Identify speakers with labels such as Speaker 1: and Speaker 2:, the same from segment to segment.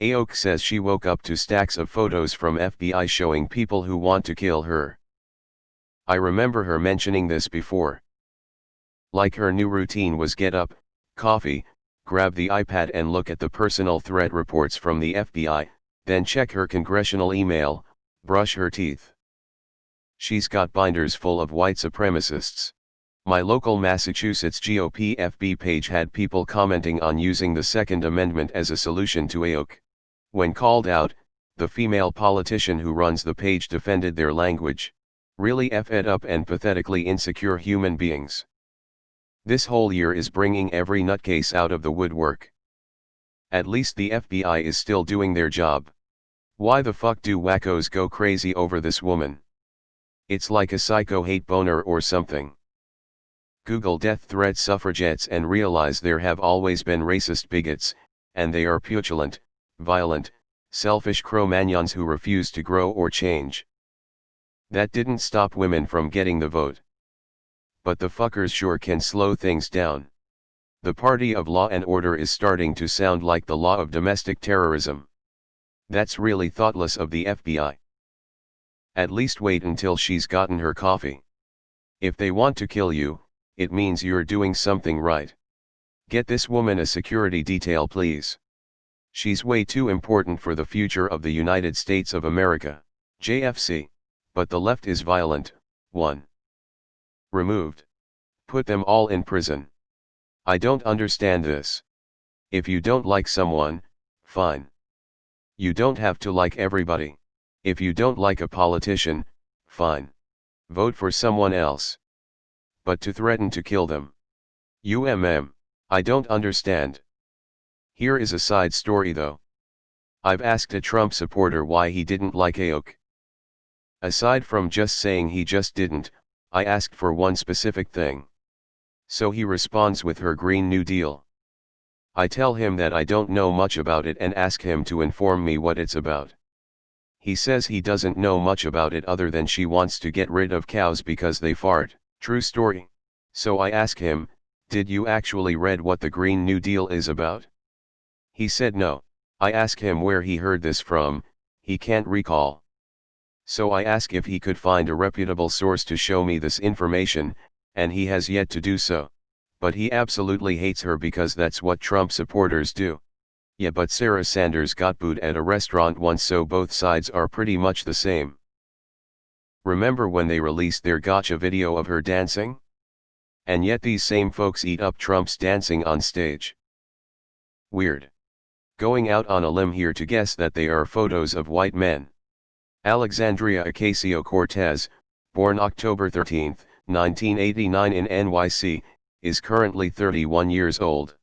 Speaker 1: AOC says she woke up to stacks of photos from FBI showing people who want to kill her. I remember her mentioning this before. Like her new routine was get up, coffee, grab the iPad and look at the personal threat reports from the FBI, then check her congressional email, brush her teeth. She's got binders full of white supremacists. My local Massachusetts GOP FB page had people commenting on using the Second Amendment as a solution to AOC. When called out, the female politician who runs the page defended their language. Really effed up and pathetically insecure human beings. This whole year is bringing every nutcase out of the woodwork. At least the FBI is still doing their job. Why the fuck do wackos go crazy over this woman? It's like a psycho hate boner or something. Google death threat suffragettes and realize there have always been racist bigots, and they are petulant, violent, selfish Cro-Magnons who refuse to grow or change. That didn't stop women from getting the vote. But the fuckers sure can slow things down. The party of law and order is starting to sound like the law of domestic terrorism. That's really thoughtless of the FBI. At least wait until she's gotten her coffee. If they want to kill you, it means you're doing something right. Get this woman a security detail, please. She's way too important for the future of the United States of America. JFC. But the left is violent. 1. Removed. Put them all in prison. I don't understand this. If you don't like someone, fine. You don't have to like everybody. If you don't like a politician, fine. Vote for someone else. But to threaten to kill them. I don't understand. Here is a side story though. I've asked a Trump supporter why he didn't like AOC. Aside from just saying he just didn't, I asked for one specific thing. So he responds with her Green New Deal. I tell him that I don't know much about it and ask him to inform me what it's about. He says he doesn't know much about it other than she wants to get rid of cows because they fart. True story. So I ask him, did you actually read what the Green New Deal is about? He said no. I ask him where he heard this from, he can't recall. So I ask if he could find a reputable source to show me this information, and he has yet to do so. But he absolutely hates her because that's what Trump supporters do. Yeah, but Sarah Sanders got booed at a restaurant once, so both sides are pretty much the same. Remember when they released their gotcha video of her dancing? And yet these same folks eat up Trump's dancing on stage. Weird. Going out on a limb here to guess that they are photos of white men. Alexandria Ocasio-Cortez, born October 13, 1989 in NYC, is currently 31 years old.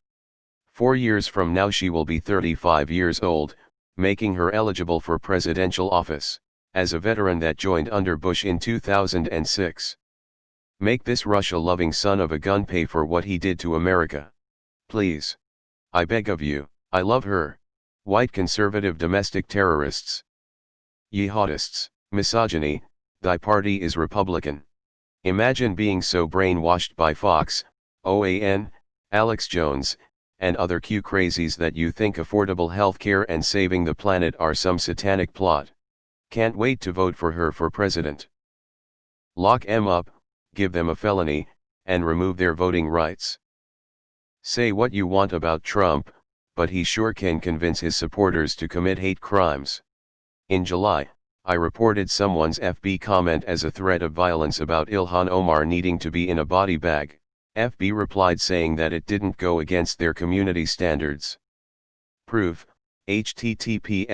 Speaker 1: 4 years from now she will be 35 years old, making her eligible for presidential office, as a veteran that joined under Bush in 2006. Make this Russia-loving son of a gun pay for what he did to America. Please. I beg of you. I love her. White conservative domestic terrorists. Jihadists, misogyny, thy party is Republican. Imagine being so brainwashed by Fox, OAN, Alex Jones, and other Q crazies that you think affordable healthcare and saving the planet are some satanic plot. Can't wait to vote for her for president. Lock them up, give them a felony, and remove their voting rights. Say what you want about Trump, but he sure can convince his supporters to commit hate crimes. In July, I reported someone's FB comment as a threat of violence about Ilhan Omar needing to be in a body bag. FB replied saying that it didn't go against their community standards. Proof, https://i.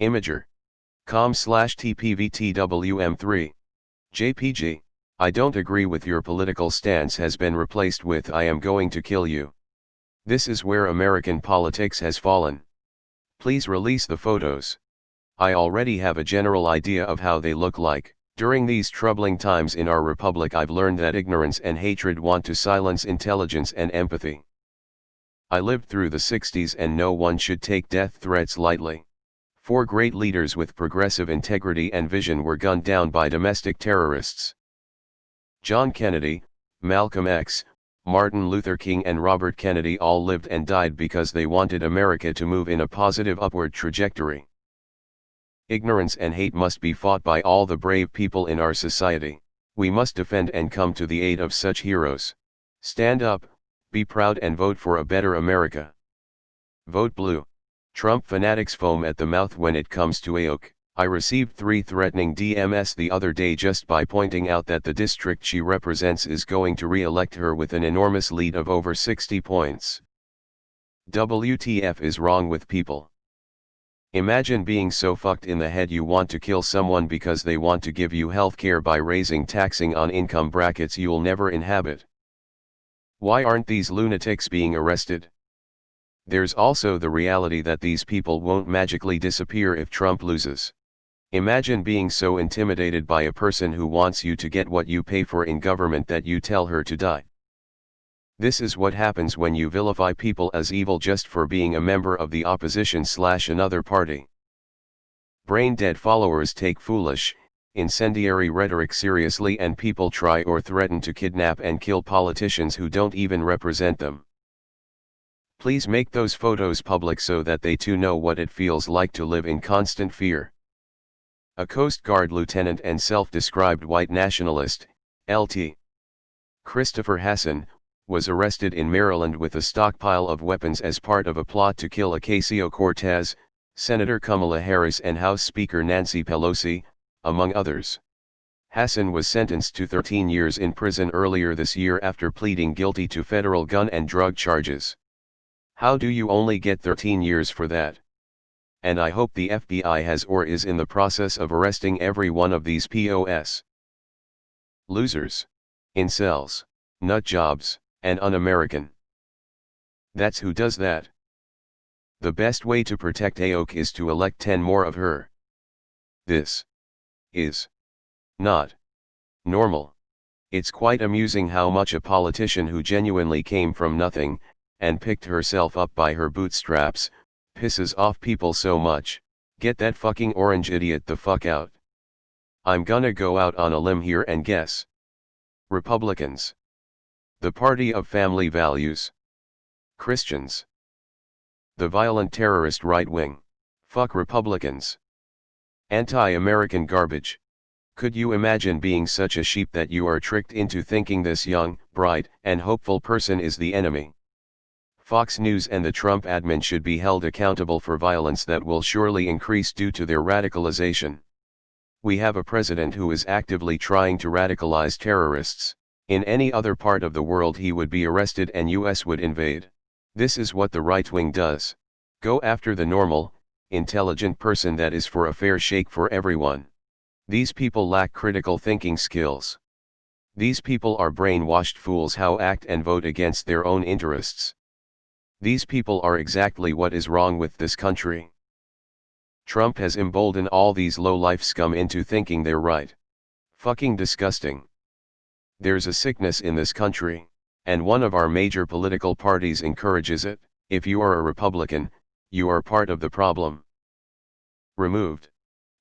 Speaker 1: Imager.com/tpvtwm3. JPG. I don't agree with your political stance has been replaced with I am going to kill you. This is where American politics has fallen. Please release the photos. I already have a general idea of how they look like. During these troubling times in our republic, I've learned that ignorance and hatred want to silence intelligence and empathy. I lived through the 60s and no one should take death threats lightly. 4 great leaders with progressive integrity and vision were gunned down by domestic terrorists. John Kennedy, Malcolm X, Martin Luther King and Robert Kennedy all lived and died because they wanted America to move in a positive upward trajectory. Ignorance and hate must be fought by all the brave people in our society. We must defend and come to the aid of such heroes. Stand up, be proud and vote for a better America. Vote blue. Trump fanatics foam at the mouth when it comes to AOC. I received 3 threatening DMs the other day just by pointing out that the district she represents is going to re-elect her with an enormous lead of over 60 points. WTF is wrong with people? Imagine being so fucked in the head you want to kill someone because they want to give you healthcare by raising taxing on income brackets you'll never inhabit. Why aren't these lunatics being arrested? There's also the reality that these people won't magically disappear if Trump loses. Imagine being so intimidated by a person who wants you to get what you pay for in government that you tell her to die. This is what happens when you vilify people as evil just for being a member of the opposition/another party. Brain-dead followers take foolish, incendiary rhetoric seriously, and people try or threaten to kidnap and kill politicians who don't even represent them. Please make those photos public so that they too know what it feels like to live in constant fear. A Coast Guard lieutenant and self-described white nationalist, Lt. Christopher Hassan, was arrested in Maryland with a stockpile of weapons as part of a plot to kill Ocasio-Cortez, Senator Kamala Harris and House Speaker Nancy Pelosi, among others. Hassan was sentenced to 13 years in prison earlier this year after pleading guilty to federal gun and drug charges. How do you only get 13 years for that? And I hope the FBI has or is in the process of arresting every one of these POS. Losers. Incels. Nut jobs, and un-American. That's who does that. The best way to protect AOC is to elect 10 more of her. This is not normal. It's quite amusing how much a politician who genuinely came from nothing, and picked herself up by her bootstraps, pisses off people so much. Get that fucking orange idiot the fuck out. I'm gonna go out on a limb here and guess. Republicans. The party of family values. Christians. The violent terrorist right wing. Fuck Republicans. Anti-American garbage. Could you imagine being such a sheep that you are tricked into thinking this young, bright, and hopeful person is the enemy? Fox News and the Trump admin should be held accountable for violence that will surely increase due to their radicalization. We have a president who is actively trying to radicalize terrorists. In any other part of the world he would be arrested and US would invade. This is what the right wing does. Go after the normal, intelligent person that is for a fair shake for everyone. These people lack critical thinking skills. These people are brainwashed fools who act and vote against their own interests. These people are exactly what is wrong with this country. Trump has emboldened all these low-life scum into thinking they're right. Fucking disgusting. There's a sickness in this country, and one of our major political parties encourages it. If you are a Republican, you are part of the problem. Removed.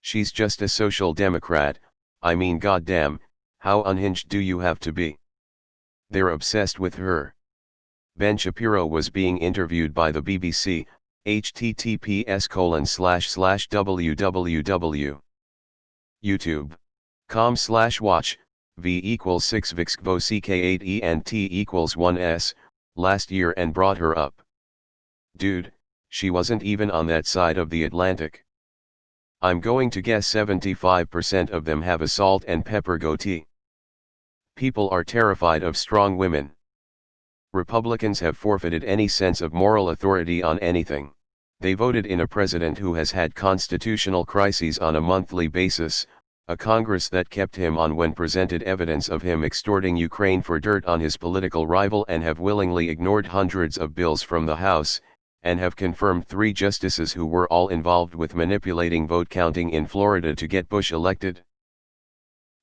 Speaker 1: She's just a social democrat. I mean, goddamn, how unhinged do you have to be? They're obsessed with her. Ben Shapiro was being interviewed by the BBC, https://www. YouTube.com/watch, v=6 vixkvo ck8 ent =1s, last year and brought her up. Dude, she wasn't even on that side of the Atlantic. I'm going to guess 75% of them have a salt and pepper goatee. People are terrified of strong women. Republicans have forfeited any sense of moral authority on anything. They voted in a president who has had constitutional crises on a monthly basis, a Congress that kept him on when presented evidence of him extorting Ukraine for dirt on his political rival, and have willingly ignored hundreds of bills from the House, and have confirmed 3 justices who were all involved with manipulating vote counting in Florida to get Bush elected.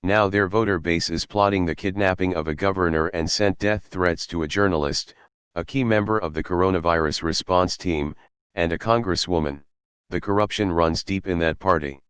Speaker 1: Now their voter base is plotting the kidnapping of a governor and sent death threats to a journalist, a key member of the coronavirus response team, and a congresswoman. The corruption runs deep in that party.